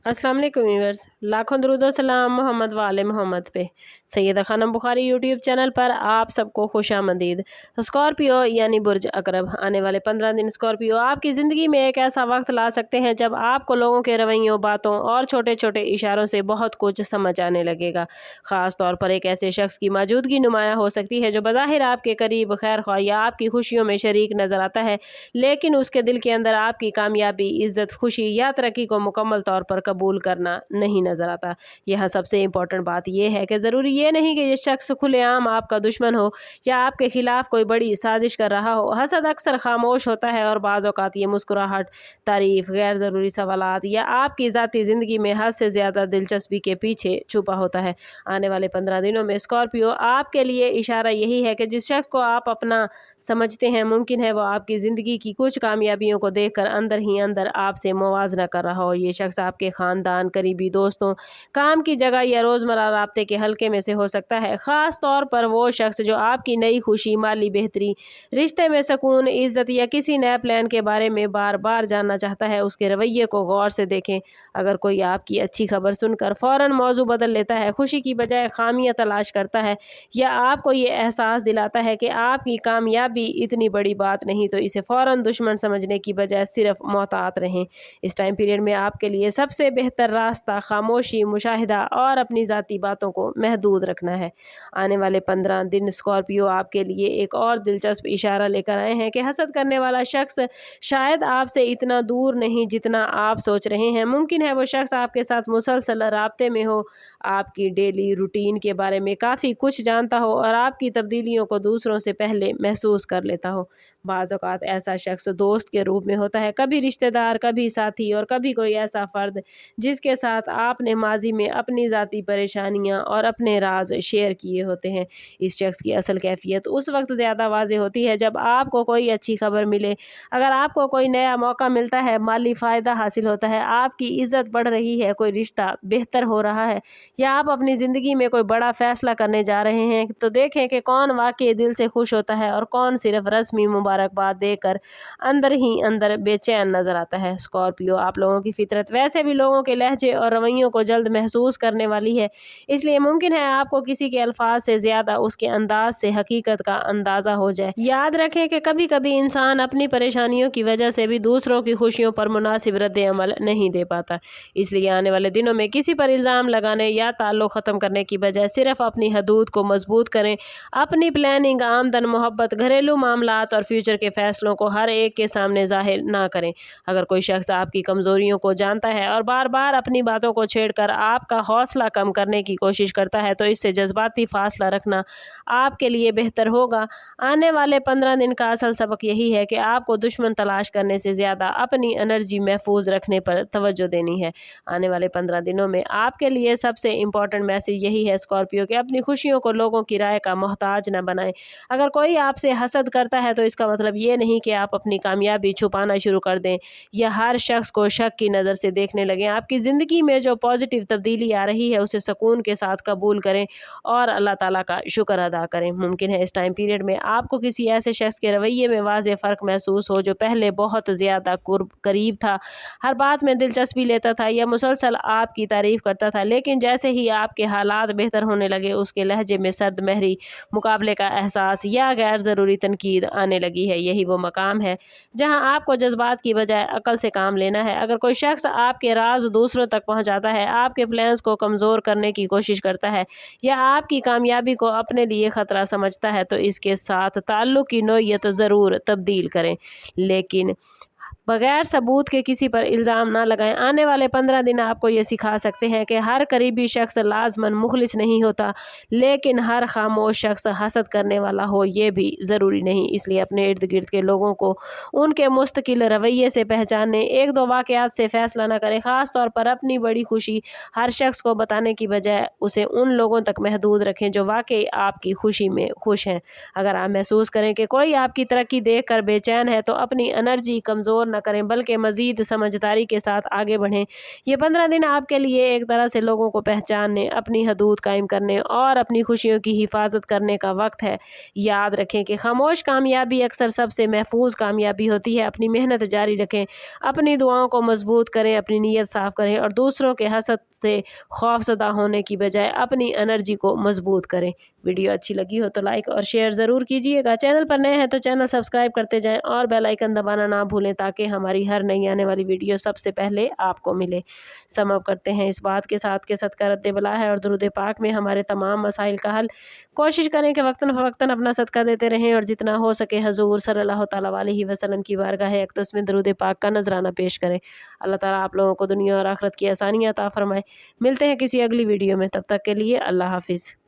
अस्सलाम वालेकुम व्यूअर्स, लाखों दरूद व सलाम मोहम्मद वाले मोहम्मद पे। सैयदा खानम बुखारी यूट्यूब चैनल पर आप सबको खुशामदीद। स्कॉर्पियो यानी बुर्ज अकरब, आने वाले 15 दिन स्कॉर्पियो आपकी ज़िंदगी में एक ऐसा वक्त ला सकते हैं जब आपको लोगों के रवैयों, बातों और छोटे छोटे इशारों से बहुत कुछ समझ आने लगेगा। ख़ास तौर पर एक ऐसे शख्स की मौजूदगी नुमाया हो सकती है जो बज़ाहिर आपके करीब, खैर ख्वाह या आपकी खुशियों में शरीक नज़र आता है, लेकिन उसके दिल के अंदर आपकी कामयाबी, इज़्ज़त, खुशी या तरक्की को मुकम्मल तौर पर कबूल करना नहीं नजर आता। यहाँ सबसे इम्पोर्टेंट बात यह है कि ज़रूरी ये नहीं कि ये शख्स खुलेआम आपका दुश्मन हो या आपके खिलाफ कोई बड़ी साजिश कर रहा हो। हसद अक्सर खामोश होता है और बाज़ औक़ात ये मुस्कुराहट, तारीफ़, गैर ज़रूरी सवालात या आपकी ज़ाती ज़िंदगी में हद से ज़्यादा दिलचस्पी के पीछे छुपा होता है। आने वाले 15 दिनों में स्कॉर्पियो आपके लिए इशारा यही है कि जिस शख्स को आप अपना समझते हैं, मुमकिन है वो आपकी ज़िंदगी की कुछ कामयाबियों को देखकर अंदर ही अंदर आपसे मुवाजना कर रहा हो। ये शख्स आपके ख़ानदान, करीबी दोस्तों, काम की जगह या रोज़मर्रा राब्ते के हल्के में से हो सकता है। ख़ास तौर पर वो शख्स जो आपकी नई खुशी, माली बेहतरी, रिश्ते में सुकून, इज़्ज़त या किसी नए प्लान के बारे में बार बार जानना चाहता है। उसके रवैये को गौर से देखें। अगर कोई आपकी अच्छी खबर सुनकर फ़ौरन मौजू बदल लेता है, खुशी की बजाय खामियां तलाश करता है या आपको ये एहसास दिलाता है कि आपकी कामयाबी इतनी बड़ी बात नहीं, तो इसे फ़ौरन दुश्मन समझने की बजाय सिर्फ मोहतात रहें। इस टाइम पीरियड में आपके लिए सबसे बेहतर रास्ता खामोशी, मुशाहिदा और अपनी ज़ाती बातों को महदूद रखना है। आने वाले 15 दिन स्कॉर्पियो आपके लिए एक और दिलचस्प इशारा लेकर आए हैं कि हसद करने वाला शख्स शायद आपसे इतना दूर नहीं जितना आप सोच रहे हैं। मुमकिन है वो शख्स आपके साथ मुसलसल राब्ते में हो, आपकी डेली रूटीन के बारे में काफ़ी कुछ जानता हो और आपकी तब्दीलियों को दूसरों से पहले महसूस कर लेता हो। बाज़ औक़ात ऐसा शख्स दोस्त के रूप में होता है, कभी रिश्तेदार, कभी साथी और कभी कोई ऐसा फ़र्द जिसके साथ आपने माजी में अपनी ज़ाती परेशानियां और अपने राज शेयर किए होते हैं। इस शख्स की असल कैफियत उस वक्त ज़्यादा वाज़ेह होती है जब आपको कोई अच्छी खबर मिले। अगर आपको कोई नया मौका मिलता है, माली फ़ायदा हासिल होता है, आपकी इज़्ज़त बढ़ रही है, कोई रिश्ता बेहतर हो रहा है या आप अपनी ज़िंदगी में कोई बड़ा फ़ैसला करने जा रहे हैं, तो देखें कि कौन वाकई दिल से खुश होता है और कौन सिर्फ रस्मी मुबारकबाद देकर अंदर ही अंदर बेचैन नज़र आता है। स्कॉर्पियो आप लोगों की फितरत वैसे भी लोगों के लहजे और रवैयों को जल्द महसूस करने वाली है, इसलिए मुमकिन है आपको किसी के अल्फाज से ज़्यादा उसके अंदाज से हकीकत का अंदाज़ा हो जाए। याद रखें कि कभी कभी इंसान अपनी परेशानियों की वजह से भी दूसरों की खुशियों पर मुनासिब रद्द अमल नहीं दे पाता। इसलिए आने वाले दिनों में किसी पर इल्ज़ाम लगाने या ताल्लुक़ ख़त्म करने की बजाय सिर्फ अपनी हदूद को मजबूत करें। अपनी प्लानिंग, आमदन, मोहब्बत, घरेलू मामलात और फ्यूचर के फ़ैसलों को हर एक के सामने ज़ाहिर ना करें। अगर कोई शख्स आपकी कमज़ोरियों को जानता है और बार बार अपनी बातों को छेड़कर आपका हौसला कम करने की कोशिश करता है, तो इससे जज्बाती फासला रखना आपके लिए बेहतर होगा। आने वाले 15 दिन का असल सबक यही है कि आपको दुश्मन तलाश करने से ज़्यादा अपनी एनर्जी महफूज रखने पर तवज्जो देनी है। आने वाले 15 दिनों में आपके लिए सबसे इम्पोर्टेंट मैसेज यही है स्कॉर्पियो कि अपनी खुशियों को लोगों की राय का मोहताज न बनाएं। अगर कोई आपसे हसद करता है तो इसका मतलब ये नहीं कि आप अपनी कामयाबी छुपाना शुरू कर दें या हर शख्स को शक की नज़र से देखने लगें। आपकी ज़िंदगी में जो पॉजिटिव तब्दीली आ रही है उसे सुकून के साथ कबूल करें और अल्लाह ताला का शुक्र अदा करें। मुमकिन है इस टाइम पीरियड में आपको किसी ऐसे शख्स के रवैये में वाज़ेह फ़र्क महसूस हो जो पहले बहुत ज़्यादा करीब था, हर बात में दिलचस्पी लेता था या मुसलसल आपकी तारीफ़ करता था, लेकिन जैसे ही आपके हालात बेहतर होने लगे उसके लहजे में सर्द महरी मुकाबले का एहसास या गैर ज़रूरी तनकीद आने लगी है। यही वो मकाम है जहां आपको जज्बात की बजाय अकल से काम लेना है। अगर कोई शख्स आपके राज दूसरों तक पहुंचाता है, आपके प्लान्स को कमज़ोर करने की कोशिश करता है या आपकी कामयाबी को अपने लिए ख़तरा समझता है, तो इसके साथ ताल्लुक़ की नोयत ज़रूर तब्दील करें, लेकिन बगैर सबूत के किसी पर इल्ज़ाम ना लगाएं। आने वाले 15 दिन आपको ये सिखा सकते हैं कि हर करीबी शख्स लाज़मन मुखलिस नहीं होता, लेकिन हर खामोश शख्स हसद करने वाला हो ये भी ज़रूरी नहीं। इसलिए अपने इर्द गिर्द के लोगों को उनके मुस्तकिल रवैये से पहचानें, एक दो वाक़यात से फ़ैसला ना करें। ख़ास तौर पर अपनी बड़ी खुशी हर शख्स को बताने की बजाय उसे उन लोगों तक महदूद रखें जो वाकई आपकी खुशी में खुश हैं। अगर आप महसूस करें कि कोई आपकी तरक्की देख कर बेचैन है, तो अपनी एनर्जी कमज़ोर न کریں بلکہ مزید سمجھداری کے ساتھ آگے بڑھیں۔ یہ 15 دن آپ کے لیے ایک طرح سے لوگوں کو پہچاننے، اپنی حدود قائم کرنے اور اپنی خوشیوں کی حفاظت کرنے کا وقت ہے۔ یاد رکھیں کہ خاموش کامیابی اکثر سب سے محفوظ کامیابی ہوتی ہے۔ اپنی محنت جاری رکھیں، اپنی دعاؤں کو مضبوط کریں، اپنی نیت صاف کریں اور دوسروں کے حسد سے خوف زدہ ہونے کی بجائے اپنی انرجی کو مضبوط کریں۔ ویڈیو اچھی لگی ہو تو لائک اور شیئر ضرور کیجیے گا۔ چینل پر نئے ہیں تو چینل سبسکرائب کرتے جائیں اور بیل آئیکن دبانا نہ بھولیں تاکہ ہماری ہر نئی آنے والی ویڈیو سب سے پہلے آپ کو ملے۔ سم اپ کرتے ہیں اس بات کے ساتھ کہ صدقہ رد بلا ہے اور درود پاک میں ہمارے تمام مسائل کا حل۔ کوشش کریں کہ وقتاً فوقتاً اپنا صدقہ دیتے رہیں اور جتنا ہو سکے حضور صلی اللہ تعالیٰ علیہ وسلم کی بارگاہ اقدس میں درود پاک کا نذرانہ پیش کریں۔ اللہ تعالیٰ آپ لوگوں کو دنیا اور آخرت کی آسانیاں عطا فرمائے۔ ملتے ہیں کسی اگلی ویڈیو میں، تب تک کے لیے اللہ حافظ۔